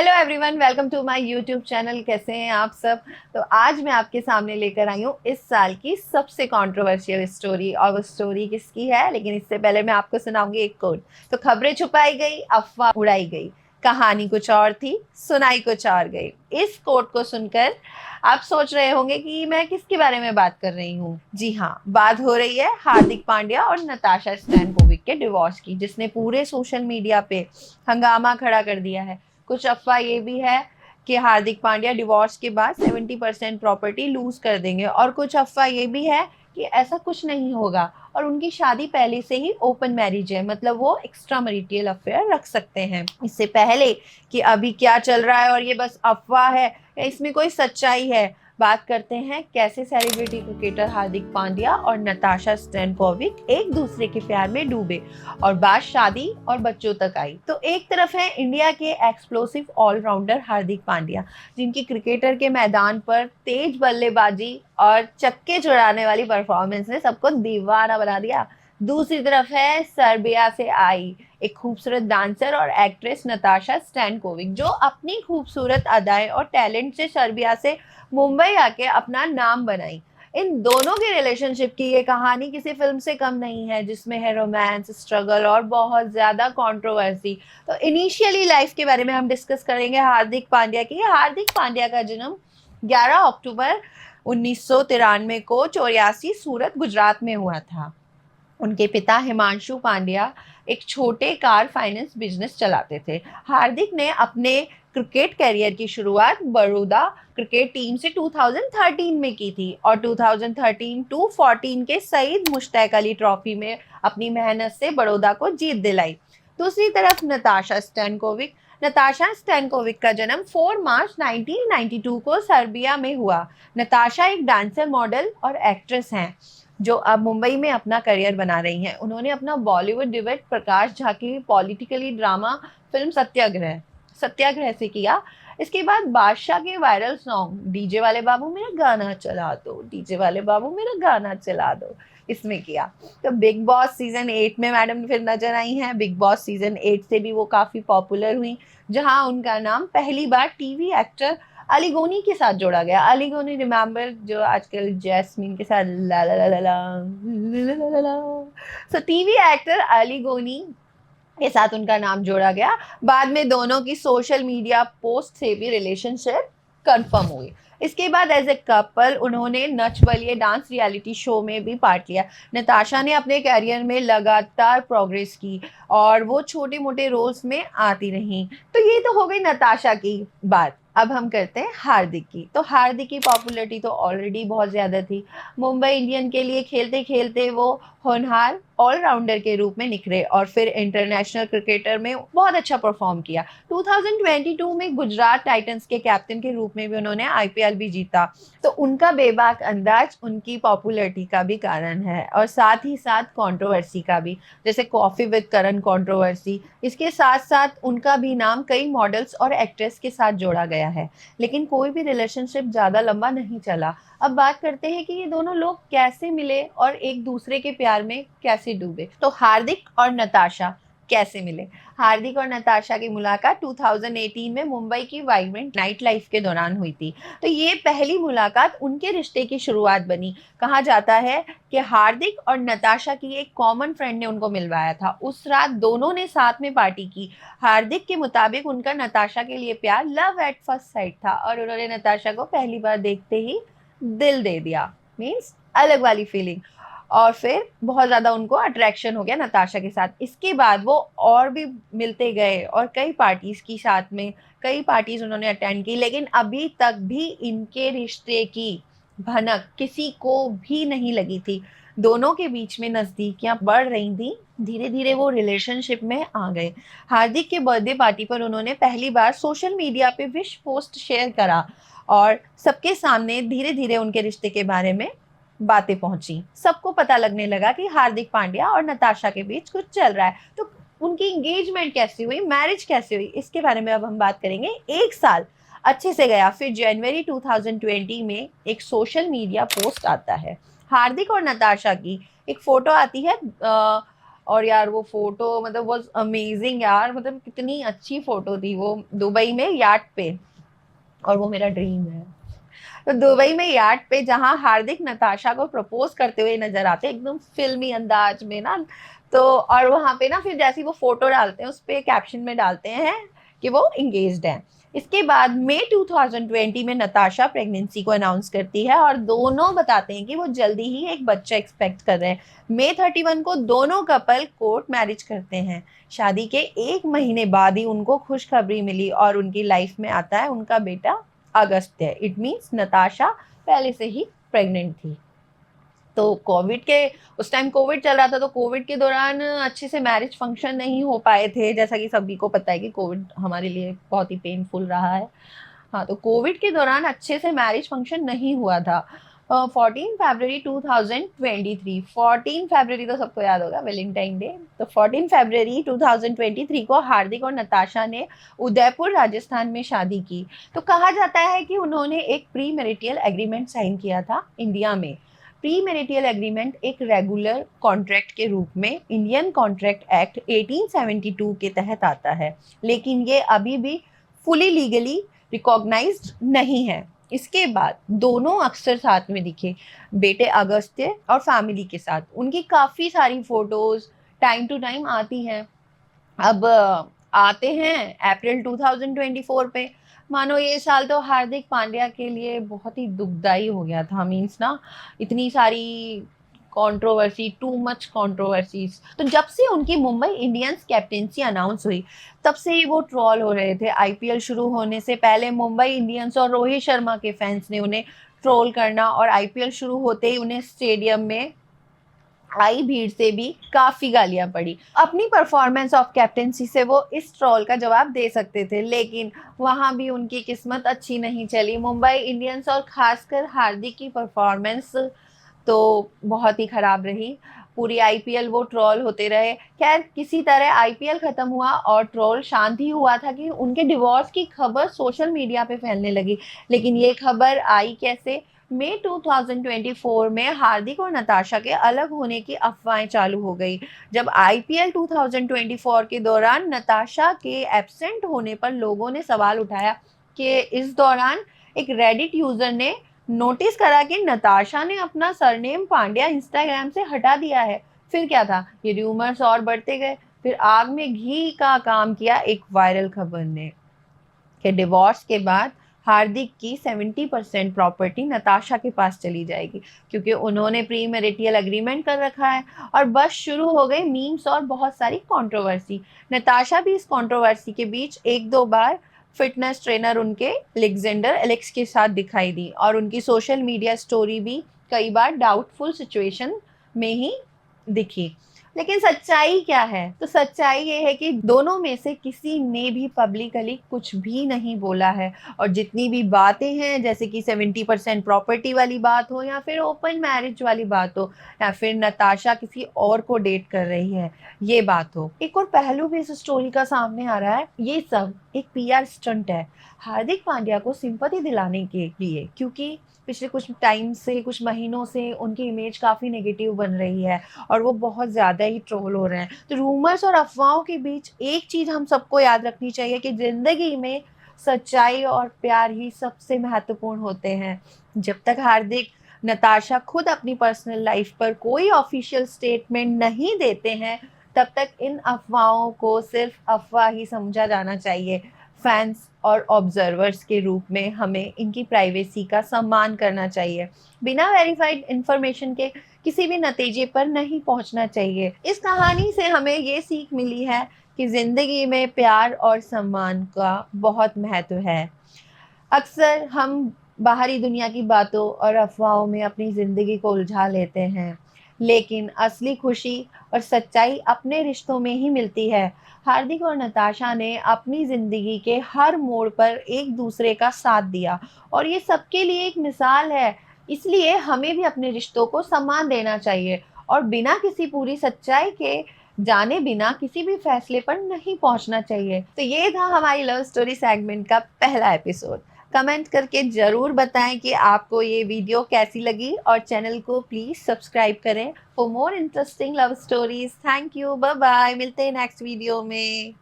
Hello everyone, welcome to my YouTube channel. कैसे हैं आप सब? तो आज मैं आपके सामने लेकर आई हूँ इस साल की सबसे कंट्रोवर्शियल स्टोरी। और वो स्टोरी किसकी है, लेकिन इससे पहले मैं आपको सुनाऊंगी एक कोट। तो खबरें छुपाई गई, अफवाह उड़ाई गई, कहानी कुछ और थी, सुनाई कुछ और गई। इस कोट को सुनकर आप सोच रहे होंगे कि मैं किसके बारे में बात कर रही हूँ। जी हाँ, बात हो रही है हार्दिक पांड्या और नताशा स्टैनकोविक के डिवोर्स की, जिसने पूरे सोशल मीडिया पे हंगामा खड़ा कर दिया है। कुछ अफवाह ये भी है कि हार्दिक पांड्या डिवोर्स के बाद 70% प्रॉपर्टी लूज कर देंगे, और कुछ अफवाह ये भी है कि ऐसा कुछ नहीं होगा और उनकी शादी पहले से ही ओपन मैरिज है, मतलब वो एक्स्ट्रा मैरिटल अफेयर रख सकते हैं। इससे पहले कि अभी क्या चल रहा है और ये बस अफवाह है या इसमें कोई सच्चाई है, बात करते हैं कैसे सेलिब्रिटी क्रिकेटर हार्दिक पांड्या और नताशा स्टैनकोविक एक दूसरे के प्यार में डूबे और बात शादी और बच्चों तक आई। तो एक तरफ है इंडिया के एक्सप्लोसिव ऑलराउंडर हार्दिक पांड्या, जिनकी क्रिकेटर के मैदान पर तेज बल्लेबाजी और चक्के चुराने वाली परफॉर्मेंस ने सबको दीवाना बना दिया। दूसरी तरफ है सर्बिया से आई एक खूबसूरत डांसर और एक्ट्रेस नताशा स्टैनकोविक, जो अपनी खूबसूरत अदाएं और टैलेंट से सर्बिया से मुंबई आके अपना नाम बनाई। इन दोनों की रिलेशनशिप की ये कहानी किसी फिल्म से कम नहीं है, जिसमें है रोमांस, स्ट्रगल और बहुत ज्यादा कंट्रोवर्सी। तो इनिशियली लाइफ के बारे में हम डिस्कस करेंगे हार्दिक पांड्या की। हार्दिक पांड्या का जन्म 11 अक्टूबर 1993 को चौरासी सूरत गुजरात में हुआ था। उनके पिता हिमांशु पांड्या एक छोटे कार फाइनेंस बिजनेस चलाते थे। हार्दिक ने अपने क्रिकेट करियर की शुरुआत बड़ौदा क्रिकेट टीम से 2013 में की थी और 2013 टू 14 के सईद मुश्ताक अली ट्रॉफी में अपनी मेहनत से बड़ौदा को जीत दिलाई। दूसरी तरफ नताशा स्टैनकोविक का जन्म 4 मार्च 1992 को सर्बिया में हुआ। नताशा एक डांसर, मॉडल और एक्ट्रेस हैं जो अब मुंबई में अपना करियर बना रही हैं। उन्होंने अपना बॉलीवुड डिबेट प्रकाश झा की पॉलिटिकली ड्रामा फिल्म सत्याग्रह से किया। इसके बाद बादशाह के वायरल सॉन्ग डीजे वाले बाबू मेरा गाना चला दो, डीजे वाले बाबू मेरा गाना चला दो, इसमें किया। तो बिग बॉस सीजन 8 में मैडम फिर नजर आई हैं। बिग बॉस सीजन 8 से भी वो काफी पॉपुलर हुई, जहां उनका नाम पहली बार टीवी एक्टर अली गोनी के साथ जोड़ा गया। अली गोनी, रिमेम्बर, जो आजकल जैस्मिन के साथ ला ला ला ला ला ला ला। सो टीवी एक्टर अली गोनी के साथ उनका नाम जोड़ा गया। बाद में दोनों की सोशल मीडिया पोस्ट से भी रिलेशनशिप कंफर्म हुई। इसके बाद एज ए कपल उन्होंने Nach Baliye dance reality show में भी पार्ट लिया। नताशा ने अपने करियर में लगातार प्रोग्रेस की और वो छोटे मोटे रोल्स में आती रहीं। तो ये तो हो गई नताशा की बात। अब हम करते हैं हार्दिक की। तो हार्दिक की पॉपुलैरिटी तो ऑलरेडी बहुत ज़्यादा थी। मुंबई इंडियन के लिए खेलते खेलते वो होनहार ऑलराउंडर के रूप में निखरे और फिर इंटरनेशनल क्रिकेटर में बहुत अच्छा परफॉर्म किया। 2022 में गुजरात टाइटंस के कैप्टन के रूप में भी उन्होंने आईपीएल भी जीता। तो उनका बेबाक अंदाज उनकी पॉपुलैरिटी का भी कारण है और साथ ही साथ कंट्रोवर्सी का भी, जैसे कॉफी विद करण कंट्रोवर्सी। इसके साथ साथ उनका भी नाम कई मॉडल्स और एक्ट्रेस के साथ जोड़ा गया है, लेकिन कोई भी रिलेशनशिप ज़्यादा लंबा नहीं चला। अब बात करते हैं कि ये दोनों लोग कैसे मिले और एक दूसरे के प्यार में कैसे डूबे। तो हार्दिक और नताशा कैसे मिले? हार्दिक और नताशा की मुलाकात 2018 में मुंबई की वाइब्रेंट नाइट लाइफ के दौरान हुई थी। तो ये पहली मुलाकात उनके रिश्ते की शुरुआत बनी। कहा जाता है कि हार्दिक और नताशा की एक कॉमन फ्रेंड ने उनको मिलवाया था। उस रात दोनों ने साथ में पार्टी की। हार्दिक के मुताबिक उनका नताशा के लिए प्यार लव एट फर्स्ट साइट था और उन्होंने नताशा को पहली बार देखते ही दिल दे दिया, मीन्स अलग वाली फीलिंग। और फिर बहुत ज़्यादा उनको अट्रैक्शन हो गया नताशा के साथ। इसके बाद वो और भी मिलते गए और कई पार्टीज़ की साथ में, कई पार्टीज़ उन्होंने अटेंड की, लेकिन अभी तक भी इनके रिश्ते की भनक किसी को भी नहीं लगी थी। दोनों के बीच में नज़दीकियाँ बढ़ रही थी। धीरे धीरे वो रिलेशनशिप में आ गए। हार्दिक के बर्थडे पार्टी पर उन्होंने पहली बार सोशल मीडिया पे विश पोस्ट शेयर करा और सबके सामने धीरे धीरे उनके रिश्ते के बारे में बातें पहुंची। सबको पता लगने लगा कि हार्दिक पांड्या और नताशा के बीच कुछ चल रहा है। तो उनकी एंगेजमेंट कैसी हुई, मैरिज कैसे हुई, इसके बारे में अब हम बात करेंगे। एक साल अच्छे से गया, फिर जनवरी 2020 में एक सोशल मीडिया पोस्ट आता है। हार्दिक और नताशा की एक फोटो आती है और यार वो फोटो मतलब वाज अमेजिंग यार, मतलब कितनी अच्छी फोटो थी वो दुबई में याट पे। और वो मेरा ड्रीम है। तो दुबई में याट पे जहां हार्दिक नताशा को प्रपोज करते हुए नजर आते हैं एकदम फिल्मी अंदाज में ना, तो और वहां पे ना फिर जैसी वो फोटो डालते हैं उस पे कैप्शन में डालते हैं कि वो इंगेज्ड हैं। इसके बाद मई 2020 में नताशा प्रेगनेंसी को अनाउंस करती है और दोनों बताते हैं कि वो जल्दी ही एक बच्चा एक्सपेक्ट कर रहे हैं। मई 31 को दोनों कपल कोर्ट मैरिज करते हैं। शादी के एक महीने बाद ही उनको खुशखबरी मिली और उनकी लाइफ में आता है उनका बेटा अगस्त्य। इट मीन्स नताशा पहले से ही प्रेग्नेंट थी। तो कोविड के उस टाइम कोविड चल रहा था, तो कोविड के दौरान अच्छे से मैरिज फंक्शन नहीं हो पाए थे, जैसा कि सभी को पता है कि कोविड हमारे लिए बहुत ही पेनफुल रहा है। हाँ, तो कोविड के दौरान अच्छे से मैरिज फंक्शन नहीं हुआ था। 14 फरवरी 2023, 14 फरवरी तो सबको याद होगा, वैलेंटाइन डे। तो 14 फरवरी 2023 को हार्दिक और नताशा ने उदयपुर राजस्थान में शादी की। तो कहा जाता है कि उन्होंने एक प्री मैरिटल एग्रीमेंट साइन किया था इंडिया में। प्री मैरिटल एग्रीमेंट एक रेगुलर कॉन्ट्रैक्ट के रूप में इंडियन कॉन्ट्रैक्ट एक्ट 1872 के तहत आता है, लेकिन ये अभी भी फुली लीगली रिकॉग्नाइज्ड नहीं है। इसके बाद दोनों अक्सर साथ में दिखे, बेटे अगस्त्य और फैमिली के साथ। उनकी काफ़ी सारी फोटोज टाइम टू टाइम आती हैं। अब आते हैं अप्रैल 2024 पे। मानो ये साल तो हार्दिक पांड्या के लिए बहुत ही दुखदाई हो गया था। मीन्स ना इतनी सारी कंट्रोवर्सी, टू मच कंट्रोवर्सीज। तो जब से उनकी मुंबई इंडियंस कैप्टेंसी अनाउंस हुई तब से ही वो ट्रॉल हो रहे थे। आईपीएल शुरू होने से पहले मुंबई इंडियंस और रोहित शर्मा के फैंस ने उन्हें ट्रोल करना, और आईपीएल शुरू होते ही उन्हें स्टेडियम में आई भीड़ से भी काफी गालियां पड़ी। अपनी परफॉर्मेंस ऑफ कैप्टेंसी से वो इस ट्रोल का जवाब दे सकते थे, लेकिन वहां भी उनकी किस्मत अच्छी नहीं चली। मुंबई इंडियंस और खासकर हार्दिक की परफॉर्मेंस तो बहुत ही खराब रही। पूरी आईपीएल वो ट्रोल होते रहे। खैर, किसी तरह आईपीएल खत्म हुआ और ट्रोल शांत ही हुआ था कि उनके डिवोर्स की खबर सोशल मीडिया पे फैलने लगी। लेकिन ये खबर आई कैसे? मई 2024 में हार्दिक और नताशा के अलग होने की अफवाहें चालू हो गई, जब आईपीएल 2024 के दौरान नताशा के एब्सेंट होने पर लोगों ने सवाल उठाया कि इस दौरान एक रेडिट यूजर ने नोटिस करा कि नताशा ने अपना सरनेम पांड्या इंस्टाग्राम से हटा दिया है। फिर क्या था, ये रूमर्स और बढ़ते गए। फिर आग में घी का काम किया एक वायरल खबर ने कि डिवोर्स के बाद हार्दिक की 70% प्रॉपर्टी नताशा के पास चली जाएगी, क्योंकि उन्होंने प्री मैरिटल एग्रीमेंट कर रखा है। और बस शुरू हो गई मीम्स और बहुत सारी कंट्रोवर्सी। नताशा भी इस कंट्रोवर्सी के बीच एक दो बार फिटनेस ट्रेनर उनके अलेक्जेंडर एलेक्स के साथ दिखाई दी, और उनकी सोशल मीडिया स्टोरी भी कई बार डाउटफुल सिचुएशन में ही दिखी। लेकिन सच्चाई क्या है? तो सच्चाई ये है कि दोनों में से किसी ने भी पब्लिकली कुछ भी नहीं बोला है। और जितनी भी बातें हैं, जैसे कि 70% प्रॉपर्टी वाली बात हो, या फिर ओपन मैरिज वाली बात हो, या फिर नताशा किसी और को डेट कर रही है, ये बात हो। एक और पहलू भी इस स्टोरी का सामने आ रहा है, ये सब एक पीआर स्टंट है हार्दिक पांड्या को सिंपैथी दिलाने के लिए, क्योंकि पिछले कुछ टाइम से, कुछ महीनों से उनकी इमेज काफ़ी नेगेटिव बन रही है और वो बहुत ज़्यादा ही ट्रोल हो रहे हैं। तो रूमर्स और अफवाहों के बीच एक चीज़ हम सबको याद रखनी चाहिए कि ज़िंदगी में सच्चाई और प्यार ही सबसे महत्वपूर्ण होते हैं। जब तक हार्दिक नताशा खुद अपनी पर्सनल लाइफ पर कोई ऑफिशियल स्टेटमेंट नहीं देते हैं, तब तक इन अफवाहों को सिर्फ अफवाह ही समझा जाना चाहिए। फैंस और ऑब्जर्वर्स के रूप में हमें इनकी प्राइवेसी का सम्मान करना चाहिए। बिना वेरीफाइड इंफॉर्मेशन के किसी भी नतीजे पर नहीं पहुंचना चाहिए। इस कहानी से हमें ये सीख मिली है कि जिंदगी में प्यार और सम्मान का बहुत महत्व है। अक्सर हम बाहरी दुनिया की बातों और अफवाहों में अपनी ज़िंदगी को उलझा लेते हैं, लेकिन असली खुशी और सच्चाई अपने रिश्तों में ही मिलती है। हार्दिक और नताशा ने अपनी ज़िंदगी के हर मोड़ पर एक दूसरे का साथ दिया, और ये सबके लिए एक मिसाल है। इसलिए हमें भी अपने रिश्तों को सम्मान देना चाहिए और बिना किसी पूरी सच्चाई के जाने बिना किसी भी फैसले पर नहीं पहुंचना चाहिए। तो ये था हमारी लव स्टोरी सेगमेंट का पहला एपिसोड। कमेंट करके ज़रूर बताएं कि आपको ये वीडियो कैसी लगी और चैनल को प्लीज़ सब्सक्राइब करें for more interesting love stories. Thank you, bye bye, मिलते हैं नेक्स्ट वीडियो में।